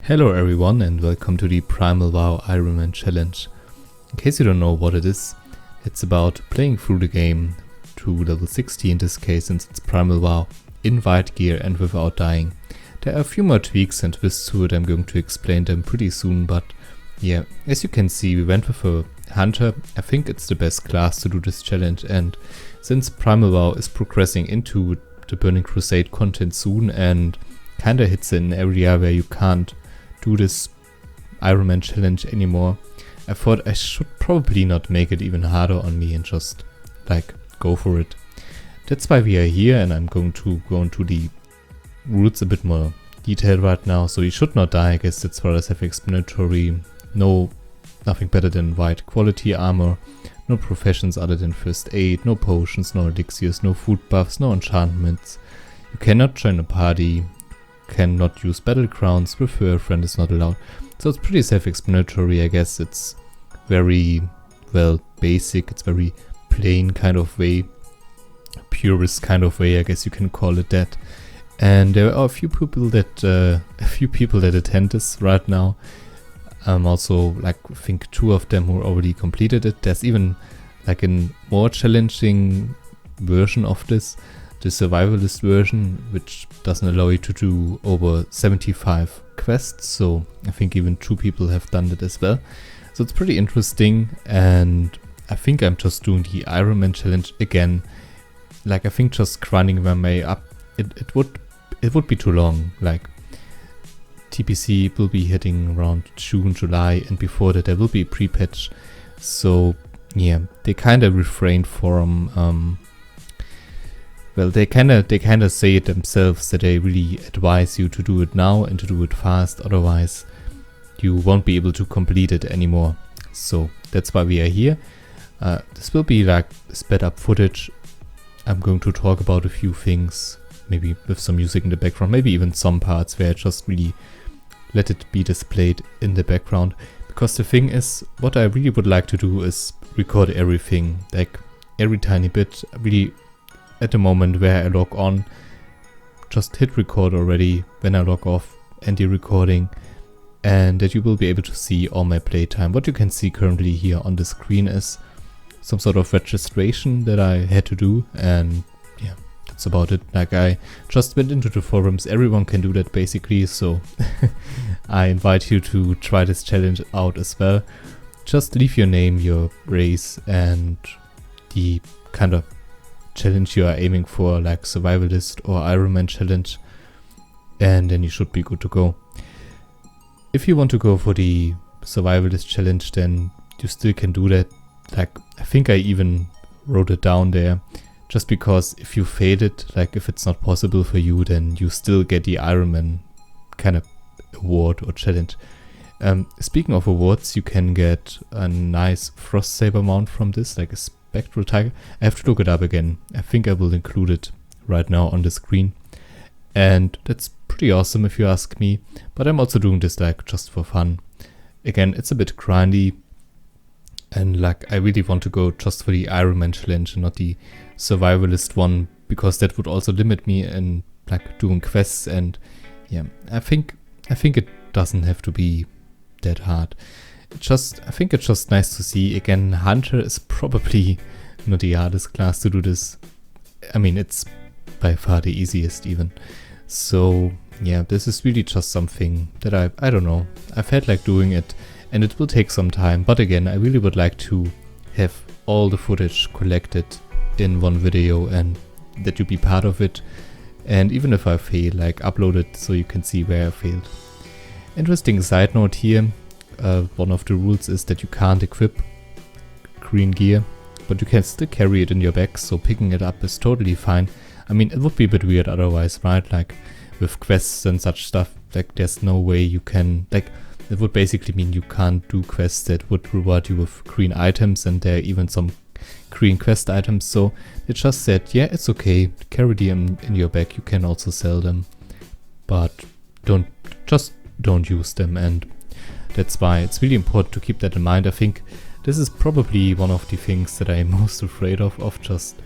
Hello everyone and welcome to the Primal WoW Ironman challenge. In case you don't know what it is, it's about playing through the game to level 60 in this case, since it's Primal WoW, in white gear and without dying. There are a few more tweaks and twists to it. I'm going to explain them pretty soon, but yeah, as you can see, we went with a hunter. I think it's the best class to do this challenge, and since Primal WoW is progressing into the Burning Crusade content soon and kinda hits an area where you can't do this Ironman challenge anymore, I thought I should probably not make it even harder on me and just go for it. That's why we are here, and I'm going to go into the rules a bit more detail right now. So you should not die, I guess that's what I self-explanatory. Nothing better than white quality armor, no professions other than first aid, no potions, no elixirs, no food buffs, no enchantments. You cannot join a party, cannot use battlegrounds, refer a friend is not allowed. So it's pretty self-explanatory, I guess. It's very, well, basic, it's very plain kind of way, purist kind of way, I guess you can call it that. And there are a few people that attend this right now. Also, I think 2 of them who already completed it. There's even a more challenging version of this, the survivalist version, which doesn't allow you to do over 75 quests, so I think even 2 people have done that as well. So it's pretty interesting, and I think I'm just doing the Ironman challenge again. I think just grinding my way up, it would be too long. TPC will be hitting around June, July, and before that there will be a pre-patch. So yeah, they kind of refrained from well, they kind of say it themselves that they really advise you to do it now and to do it fast, otherwise you won't be able to complete it anymore. So that's why we are here. This will be sped up footage. I'm going to talk about a few things, maybe with some music in the background, maybe even some parts where I just really let it be displayed in the background. Because the thing is, what I really would like to do is record everything, every tiny bit, really. At the moment where I log on, just hit record already. When I log off, end the recording, and that you will be able to see all my playtime. What you can see currently here on the screen is some sort of registration that I had to do, and yeah, that's about it. I just went into the forums, everyone can do that basically, so I invite you to try this challenge out as well. Just leave your name, your race, and the kind of challenge you are aiming for, like survivalist or Ironman challenge, and then you should be good to go. If you want to go for the survivalist challenge, then you still can do that. I think I even wrote it down there, just because if you fail it, if it's not possible for you, then you still get the Ironman kind of award or challenge. Speaking of awards, you can get a nice Frost Saber mount from this, a Spectral Tiger. I have to look it up again. I think I will include it right now on the screen. And that's pretty awesome if you ask me. But I'm also doing this just for fun. Again, it's a bit grindy. And I really want to go just for the Ironman challenge and not the survivalist one, because that would also limit me in doing quests. And yeah, I think it doesn't have to be that hard. I think it's just nice to see. Again, Hunter is probably not the hardest class to do this. I mean, it's by far the easiest even. So yeah, this is really just something that I don't know. I felt like doing it, and it will take some time. But again, I really would like to have all the footage collected in one video and that you be part of it. And even if I fail, upload it so you can see where I failed. Interesting side note here. One of the rules is that you can't equip green gear, but you can still carry it in your bag, so picking it up is totally fine. I mean, it would be a bit weird otherwise, right? With quests and such stuff, there's no way you can, it would basically mean you can't do quests that would reward you with green items, and there are even some green quest items, so they just said, yeah, it's okay, carry them in your bag, you can also sell them, but don't use them, and that's why it's really important to keep that in mind. I think this is probably one of the things that I'm most afraid of just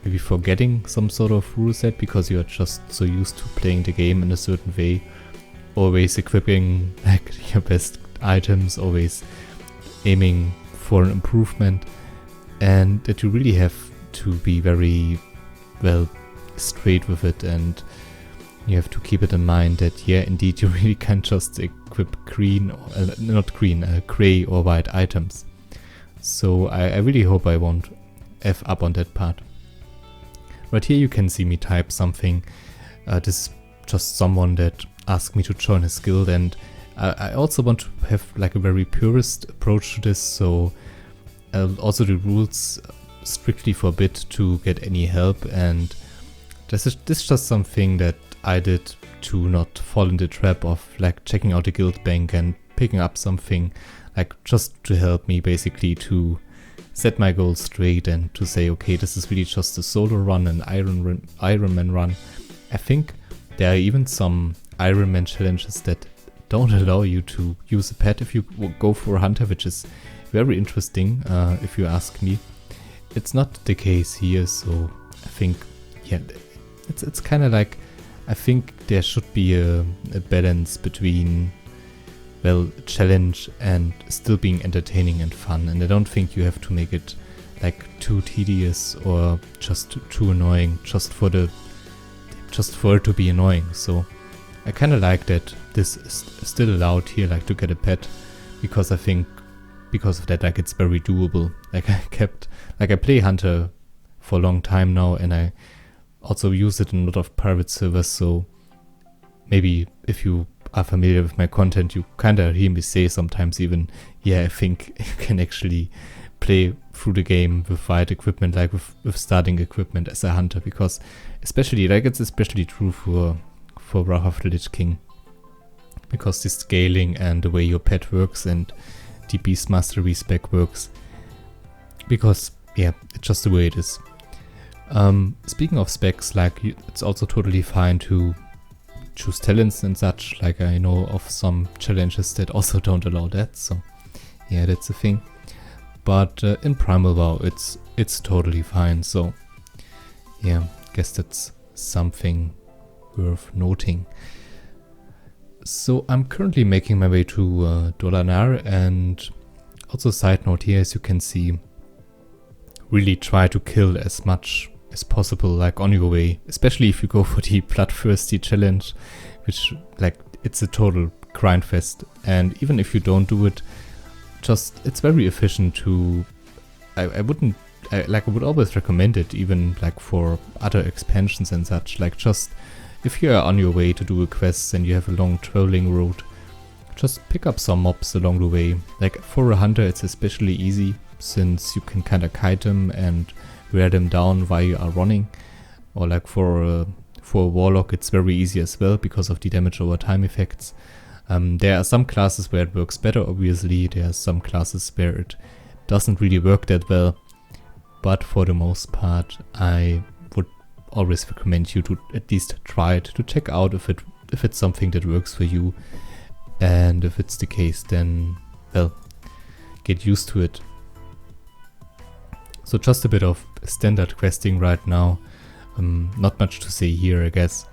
maybe forgetting some sort of rule set, because you're just so used to playing the game in a certain way always equipping like your best items, always aiming for an improvement, and that you really have to be very well straight with it, and you have to keep it in mind that yeah, indeed you really can't just equip green or not green, gray or white items. So I really hope I won't F up on that part. Right here you can see me type something. This is just someone that asked me to join his guild, and I also want to have like a very purist approach to this, so also the rules strictly forbid to get any help, and this is just something that I did to not fall in the trap of like checking out the guild bank and picking up something, like just to help me basically to set my goals straight and to say, okay, this is really just a solo run, an Ironman run. I think there are even some Ironman challenges that don't allow you to use a pet if you go for a hunter, which is very interesting if you ask me. It's not the case here, so I think, yeah, it's kind of like, I think there should be a balance between, well, challenge and still being entertaining and fun, and I don't think you have to make it like too tedious or just too annoying just for it to be annoying. So I kind of like that this is still allowed here, like to get a pet, because I think because of that, like it's very doable. Like I play hunter for a long time now, and I also use it in a lot of private servers, so maybe if you are familiar with my content, you kind of hear me say sometimes even, yeah, I think you can actually play through the game with white equipment, like with starting equipment as a hunter, because especially, like it's especially true for Wrath of the Lich King, because the scaling and the way your pet works and the Beast Mastery spec works, because yeah, it's just the way it is. Speaking of specs, like it's also totally fine to choose talents and such. Like I know of some challenges that also don't allow that, so yeah, that's a thing. But in Primal WoW, it's totally fine. So yeah, guess that's something worth noting. So I'm currently making my way to Dolanar, and also side note here, as you can see, really try to kill as much as possible like on your way, especially if you go for the Bloodthirsty challenge, which like it's a total grind fest, and even if you don't do it, just it's very efficient to I would always recommend it, even like for other expansions and such. Like just if you are on your way to do a quest and you have a long traveling route, just pick up some mobs along the way. Like for a hunter it's especially easy, since you can kind of kite them and wear them down while you are running, or like for a warlock it's very easy as well because of the damage over time effects. There are some classes where it works better, obviously. There are some classes where it doesn't really work that well, but for the most part I would always recommend you to at least try it, to check out if it's something that works for you, and if it's the case, then well, get used to it. So just a bit of standard questing right now, not much to say here, I guess.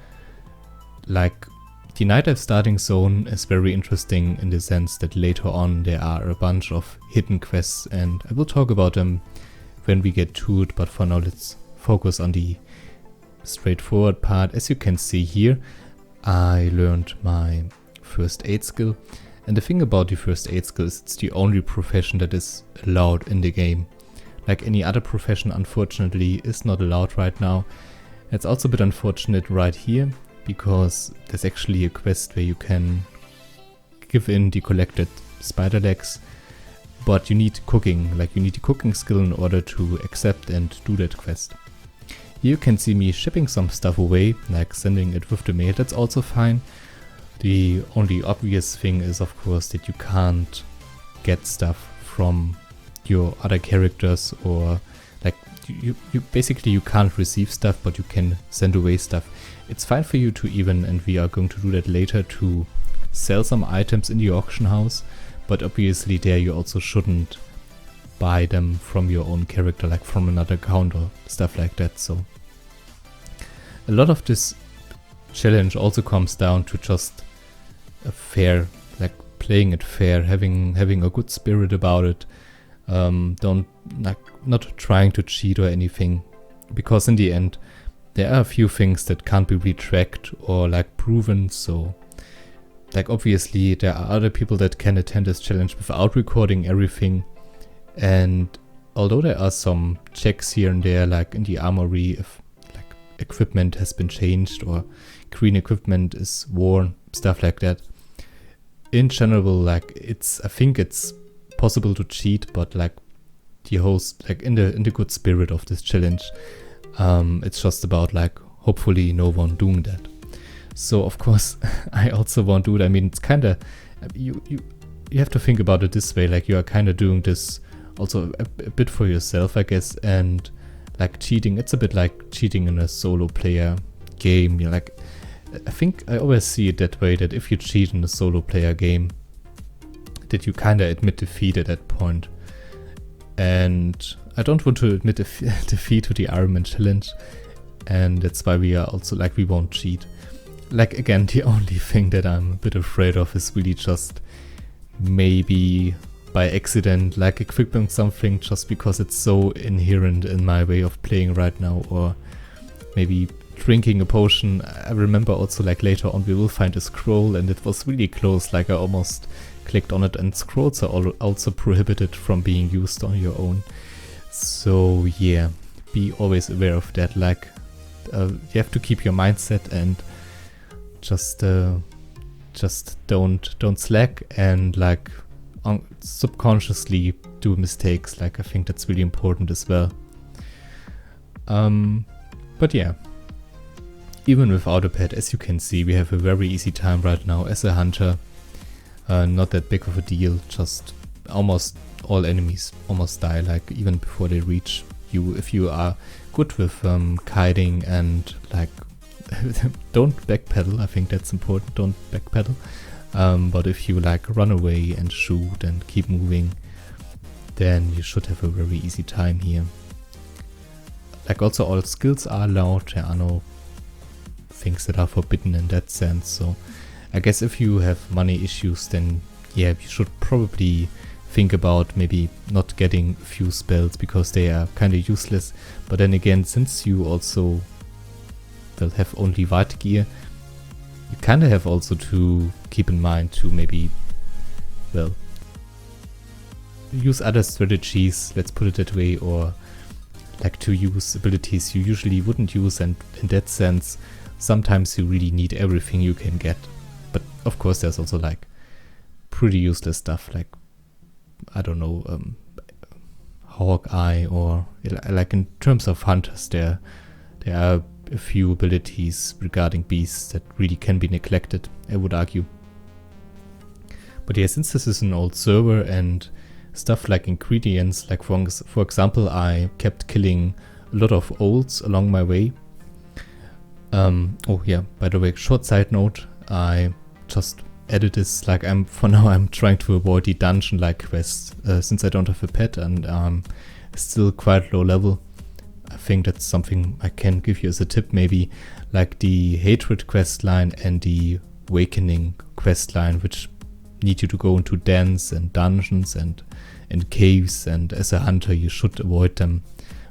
Like the Night Elf starting zone is very interesting in the sense that later on there are a bunch of hidden quests, and I will talk about them when we get to it, but for now let's focus on the straightforward part. As you can see here, I learned my first aid skill, and the thing about the first aid skill is it's the only profession that is allowed in the game. Like any other profession, unfortunately, is not allowed right now. It's also a bit unfortunate right here, because there's actually a quest where you can give in the collected spider legs, but you need cooking, like you need the cooking skill in order to accept and do that quest. Here you can see me shipping some stuff away, like sending it with the mail, that's also fine. The only obvious thing is of course that you can't get stuff from your other characters, or like you basically you can't receive stuff, but you can send away stuff. It's fine for you to even, and we are going to do that later, to sell some items in the auction house, but obviously there you also shouldn't buy them from your own character, like from another account or stuff like that. So a lot of this challenge also comes down to just a fair, like playing it fair, having a good spirit about it. Don't not trying to cheat or anything, because in the end there are a few things that can't be retracked or like proven. So like obviously there are other people that can attend this challenge without recording everything, and although there are some checks here and there, like in the armory, if like equipment has been changed or green equipment is worn, stuff like that, in general, like I think it's possible to cheat, but like the host, like in the good spirit of this challenge, it's just about like hopefully no one doing that. So of course I also won't do it. I mean, it's kind of you have to think about it this way, like you are kind of doing this also a bit for yourself, I guess, and like cheating, it's a bit like cheating in a solo player game. You know, like I think I always see it that way, that if you cheat in a solo player game, that you kind of admit defeat at that point. And I don't want to admit defeat to the Ironman challenge, and that's why we are also like, we won't cheat. Like again, the only thing that I'm a bit afraid of is really just maybe by accident like equipping something just because it's so inherent in my way of playing right now, or maybe drinking a potion. I remember also like later on we will find a scroll, and it was really close, like I almost clicked on it, and scrolls are also prohibited from being used on your own. So yeah, be always aware of that. Like you have to keep your mindset and just don't slack, and like subconsciously do mistakes. Like I think that's really important as well. But yeah, even without a pet, as you can see, we have a very easy time right now as a hunter. Not that big of a deal, just almost all enemies almost die, like even before they reach you. If you are good with kiting and like don't backpedal, I think that's important, don't backpedal. But if you like run away and shoot and keep moving, then you should have a very easy time here. Like also all skills are allowed, there are no things that are forbidden in that sense. So I guess if you have money issues, then yeah, you should probably think about maybe not getting a few spells because they are kind of useless. But then again, since you also will have only white gear, you kind of have also to keep in mind to maybe, well, use other strategies, let's put it that way, or like to use abilities you usually wouldn't use, and in that sense sometimes you really need everything you can get. But of course there's also like pretty useless stuff, like I don't know, Hawkeye, or like in terms of hunters there are a few abilities regarding beasts that really can be neglected, I would argue. But yeah, since this is an old server and stuff like ingredients, like for example, I kept killing a lot of olds along my way. Oh yeah, by the way, short side note, I just added this, like for now I'm trying to avoid the dungeon like quests, since I don't have a pet and I'm still quite low level. I think that's something I can give you as a tip, maybe like the hatred quest line and the awakening quest line, which need you to go into dens and dungeons and caves, and as a hunter you should avoid them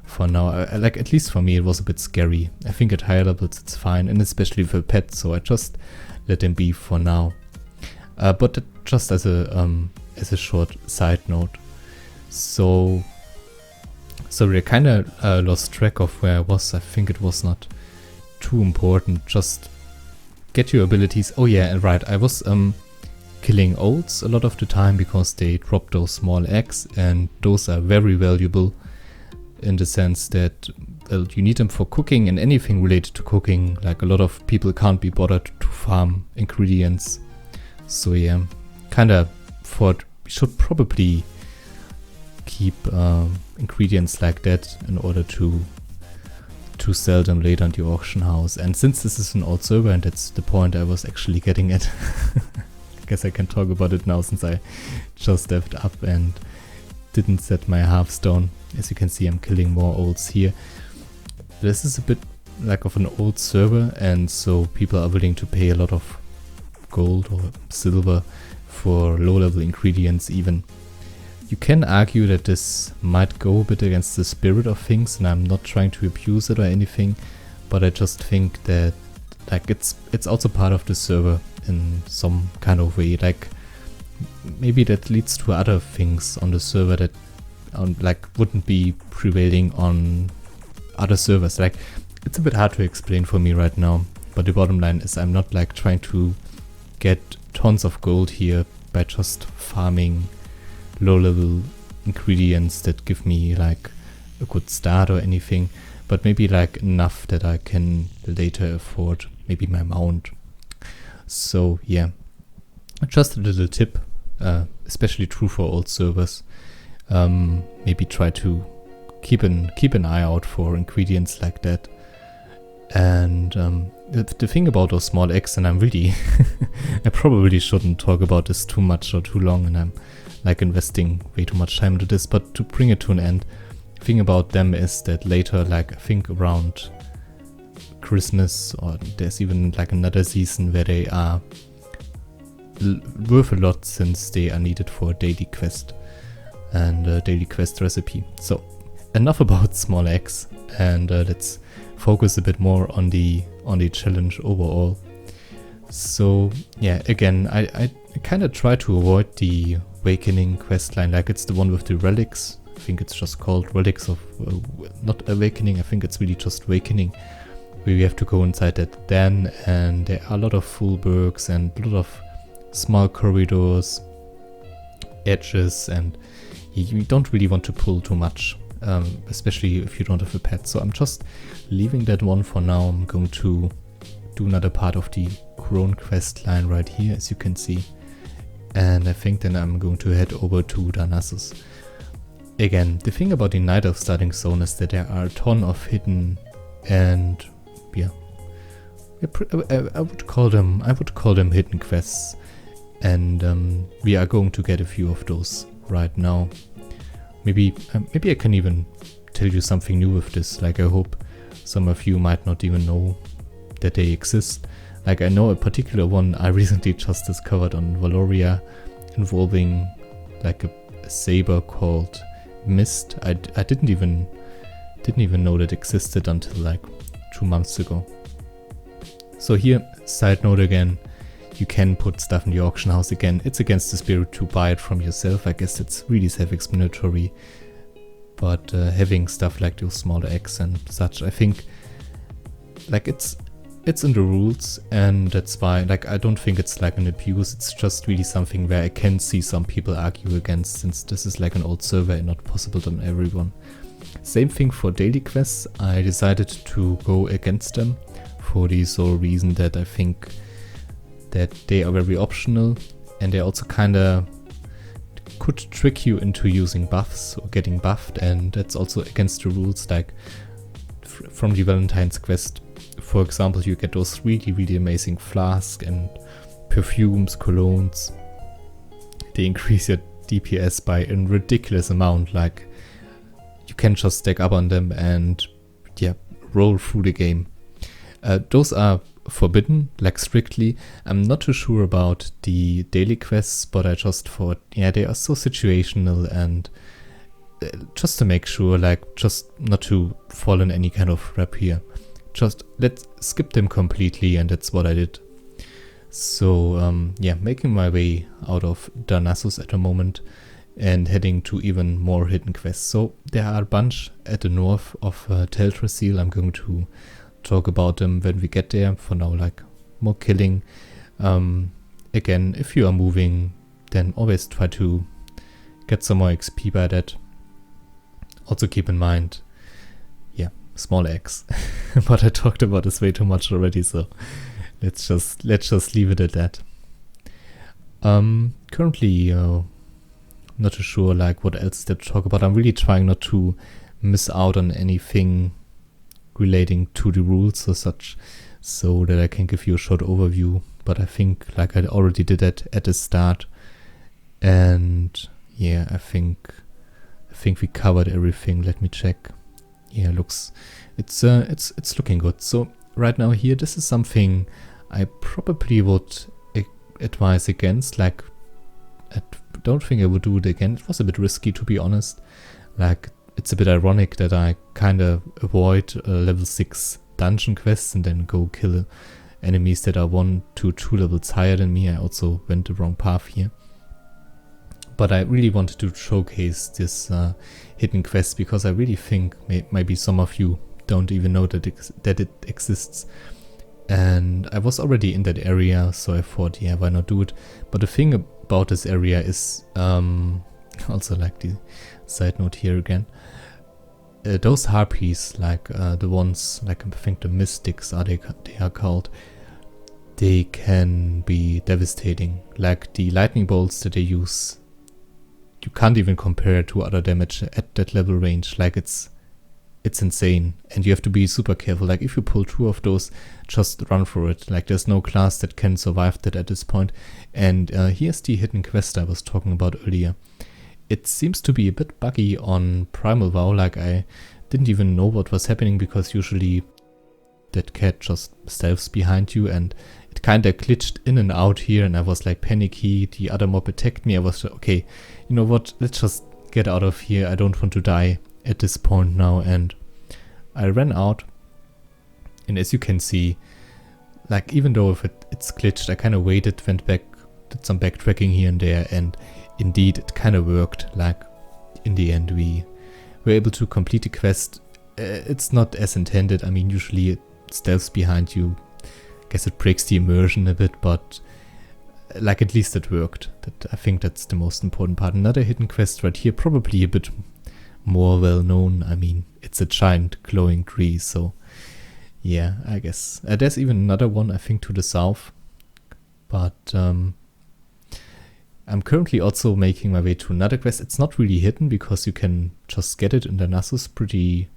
for now. Like at least for me it was a bit scary. I think at higher levels it's fine, and especially for pets, so I just let them be for now. But just as a short side note, so we kind of lost track of where I was. I think it was not too important. Just get your abilities. Oh yeah, and right, I was killing olds a lot of the time because they drop those small eggs, and those are very valuable in the sense that, well, you need them for cooking and anything related to cooking. Like a lot of people can't be bothered to farm ingredients. So yeah, kind of thought we should probably keep ingredients like that in order to sell them later in the auction house. And since this is an old server, and that's the point I was actually getting at, I guess I can talk about it now since I just stepped up and didn't set my hearthstone. As you can see, I'm killing more olds here. This is a bit like of an old server, and so people are willing to pay a lot of gold or silver for low-level ingredients even. You can argue that this might go a bit against the spirit of things, and I'm not trying to abuse it or anything, but I just think that like it's also part of the server in some kind of way. Like maybe that leads to other things on the server that like wouldn't be prevailing on other servers. Like it's a bit hard to explain for me right now, but the bottom line is I'm not like trying to get tons of gold here by just farming low level ingredients that give me like a good start or anything, but maybe like enough that I can later afford maybe my mount. So yeah, just a little tip, especially true for old servers. Maybe try to keep an eye out for ingredients like that. And the thing about those small eggs, and I'm really I probably shouldn't talk about this too much or too long, and I'm like investing way too much time into this, but to bring it to an end, the thing about them is that later, like I think around Christmas, or there's even like another season where they are worth a lot since they are needed for a daily quest and a daily quest recipe. So enough about small eggs, and let's focus a bit more on the challenge overall. So yeah, again, I kind of try to avoid the Awakening questline, like it's the one with the relics. I think it's just called Relics of not Awakening, I think it's really just Awakening, where we have to go inside that den, and there are a lot of full bergs and a lot of small corridors, edges, and you don't really want to pull too much, especially if you don't have a pet. So I'm just leaving that one for now. I'm going to do another part of the Crone quest line right here, as you can see, and I think then I'm going to head over to Darnassus. Again, the thing about the Night Elf starting zone is that there are a ton of hidden and yeah, I would call them hidden quests, and we are going to get a few of those right now. Maybe I can even tell you something new with this. Like I hope some of you might not even know that they exist. Like I know a particular one I recently just discovered on Valoria, involving like a saber called Mist. I didn't even know that existed until like 2 months ago. So here, side note again, you can put stuff in the auction house. Again, it's against the spirit to buy it from yourself. I guess it's really self-explanatory, but having stuff like those smaller eggs and such, I think like it's in the rules, and that's why like I don't think it's like an abuse. It's just really something where I can see some people argue against, since this is like an old server and not possible on everyone. Same thing for daily quests. I decided to go against them for the sole reason that I think that they are very optional, and they also kinda could trick you into using buffs or getting buffed, and that's also against the rules. Like from the Valentine's quest, for example, you get those really amazing flasks and perfumes, colognes. They increase your DPS by a ridiculous amount. Like you can just stack up on them and yeah, roll through the game. Those are forbidden, like strictly. I'm not too sure about the daily quests, but I just thought, yeah, they are so situational, and just to make sure, like just not to fall in any kind of trap here. Just let's skip them completely, and that's what I did. So yeah, making my way out of Darnassus at the moment and heading to even more hidden quests. So there are a bunch at the north of Teldrassil. I'm going to talk about them when we get there. For now, like more killing. Again, if you are moving, then always try to get some more XP by that. Also keep in mind, yeah, small eggs. But I talked about this way too much already, so let's just leave it at that. Currently, not too sure like what else to talk about. I'm really trying not to miss out on anything relating to the rules or such, so that I can give you a short overview. But I think like I already did that at the start, and yeah, I think we covered everything. Let me check. Yeah, it's looking good. So right now here, this is something I probably would advise against. Like, I don't think I would do it again. It was a bit risky, to be honest. Like, it's a bit ironic that I kind of avoid level 6 dungeon quests and then go kill enemies that are 1 to 2 levels higher than me. I also went the wrong path here. But I really wanted to showcase this hidden quest because I really think maybe some of you don't even know that it exists. And I was already in that area, so I thought, yeah, why not do it? But the thing about this area is, also like the side note here again, those harpies, like the ones, like I think the mystics they are called, they can be devastating. Like the lightning bolts that they use, you can't even compare it to other damage at that level range. Like it's insane, and you have to be super careful. Like if you pull 2 of those, just run for it. Like there's no class that can survive that at this point. And here's the hidden quest I was talking about earlier. It seems to be a bit buggy on Primal WoW. Like I didn't even know what was happening because usually that cat just stealths behind you, and it kind of glitched in and out here, and I was like panicky. The other mob attacked me. I was like, okay, you know what, let's just get out of here. I don't want to die at this point now. And I ran out, and as you can see, like even though if it's glitched, I kind of waited, went back, did some backtracking here and there, and indeed it kind of worked. Like in the end we were able to complete the quest. It's not as intended. I mean, usually it stealths behind you. I guess it breaks the immersion a bit, but like at least it worked. I think that's the most important part. Another hidden quest right here, probably a bit more well known. I mean, it's a giant glowing tree, so yeah, I guess. There's even another one, I think, to the south, but I'm currently also making my way to another quest. It's not really hidden because you can just get it in the Nasus, pretty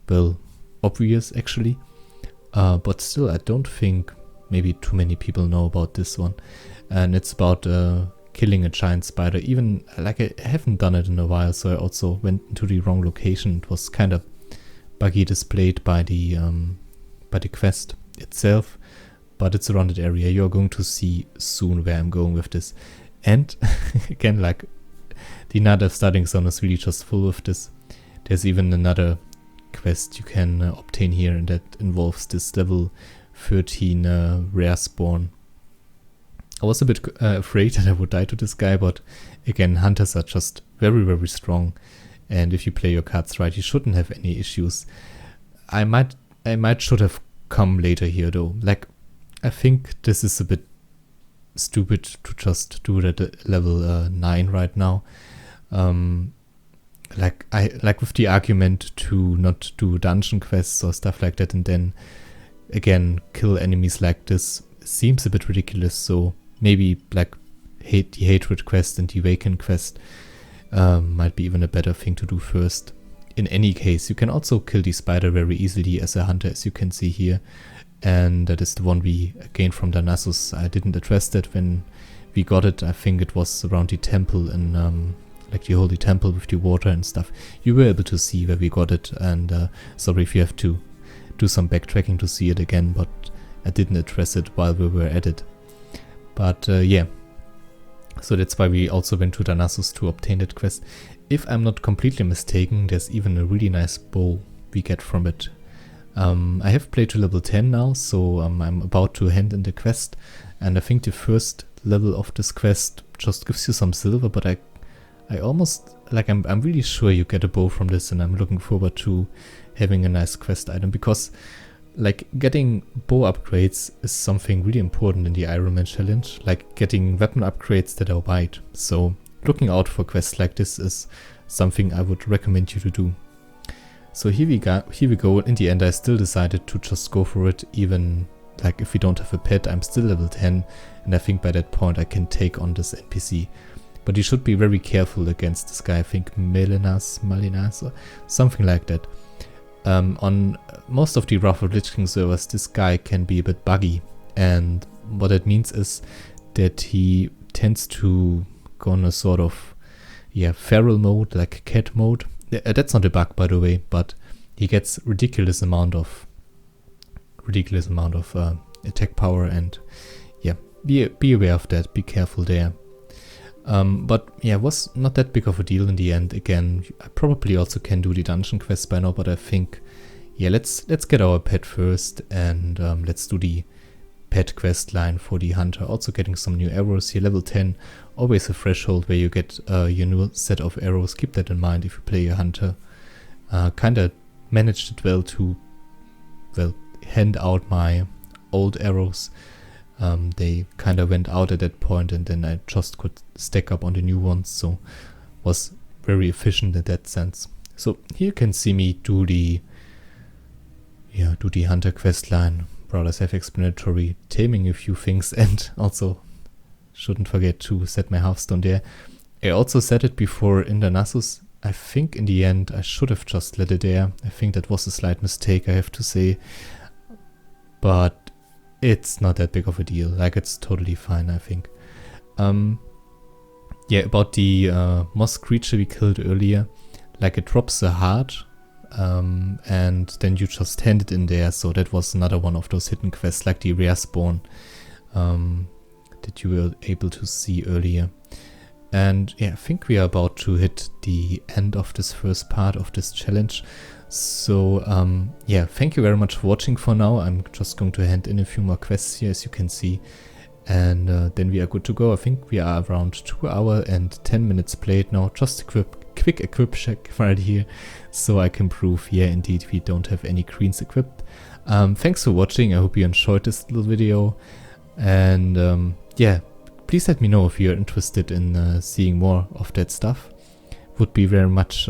well obvious actually, but still I don't think maybe too many people know about this one. And it's about killing a giant spider. Even like I haven't done it in a while, so I also went into the wrong location. It was kind of buggy displayed by the quest itself, but it's around that area. You're going to see soon where I'm going with this. And again, like the Nadav starting zone is really just full of this. There's even another quest you can obtain here, and that involves this level 13 rare spawn. I was a bit afraid that I would die to this guy, but again, hunters are just very, very strong, and if you play your cards right, you shouldn't have any issues. I might should have come later here though. Like, I think this is a bit stupid to just do that at level 9 right now. Like with the argument to not do dungeon quests or stuff like that, and then again kill enemies like this seems a bit ridiculous. So maybe like the hatred quest and the awaken quest might be even a better thing to do first. In any case, you can also kill the spider very easily as a hunter, as you can see here, and that is the one we gained from the Nasus. I didn't address that when we got it. I think it was around the temple in like the holy temple with the water and stuff. You were able to see where we got it, and sorry if you have to do some backtracking to see it again, but I didn't address it while we were at it. But yeah, so that's why we also went to Nasus to obtain that quest. If I'm not completely mistaken, there's even a really nice bow we get from it. I have played to level 10 now, so I'm about to hand in the quest, and I think the first level of this quest just gives you some silver, but I almost, like, I'm really sure you get a bow from this, and I'm looking forward to having a nice quest item, because like getting bow upgrades is something really important in the Ironman challenge, like getting weapon upgrades that are wide. So looking out for quests like this is something I would recommend you to do. So here we go. In the end, I still decided to just go for it, even like if we don't have a pet. I'm still level 10, and I think by that point I can take on this NPC. But you should be very careful against this guy. I think Malinas or something like that. On most of the Wrath of Lich King servers, this guy can be a bit buggy, and what that means is that he tends to go on a sort of feral mode, like cat mode. That's not a bug, by the way, but he gets ridiculous amount of attack power, and yeah, be aware of that, be careful there. But yeah, it was not that big of a deal in the end. Again, I probably also can do the dungeon quest by now, but I think, yeah, let's get our pet first, and let's do the pet quest line for the hunter. Also getting some new arrows here, level 10, always a threshold where you get your new set of arrows. Keep that in mind if you play a hunter. Kinda managed it well to, well, hand out my old arrows. They kind of went out at that point, and then I just could stack up on the new ones, so was very efficient in that sense. So here you can see me do the hunter quest line, rather self-explanatory, taming a few things, and also shouldn't forget to set my hearthstone there. I also said it before in the Nasus. I think in the end I should have just let it there. I think that was a slight mistake, I have to say, but it's not that big of a deal. Like, it's totally fine, I think. Yeah, about the moss creature we killed earlier, like, it drops a heart, and then you just hand it in there. So that was another one of those hidden quests, like the rare spawn that you were able to see earlier. And yeah, I think we are about to hit the end of this first part of this challenge. So yeah, thank you very much for watching for now. I'm just going to hand in a few more quests here, as you can see. And then we are good to go. I think we are around 2 hours and 10 minutes played now. Just a quick equip check right here, so I can prove, yeah, indeed, we don't have any greens equipped. Thanks for watching. I hope you enjoyed this little video. And yeah, please let me know if you're interested in seeing more of that stuff. Would be very much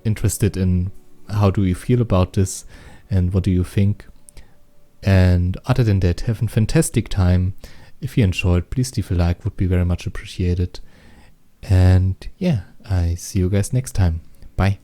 interested in how do you feel about this and what do you think. And other than that, have a fantastic time. If you enjoyed, please leave a like, would be very much appreciated. And yeah, I see you guys next time. Bye.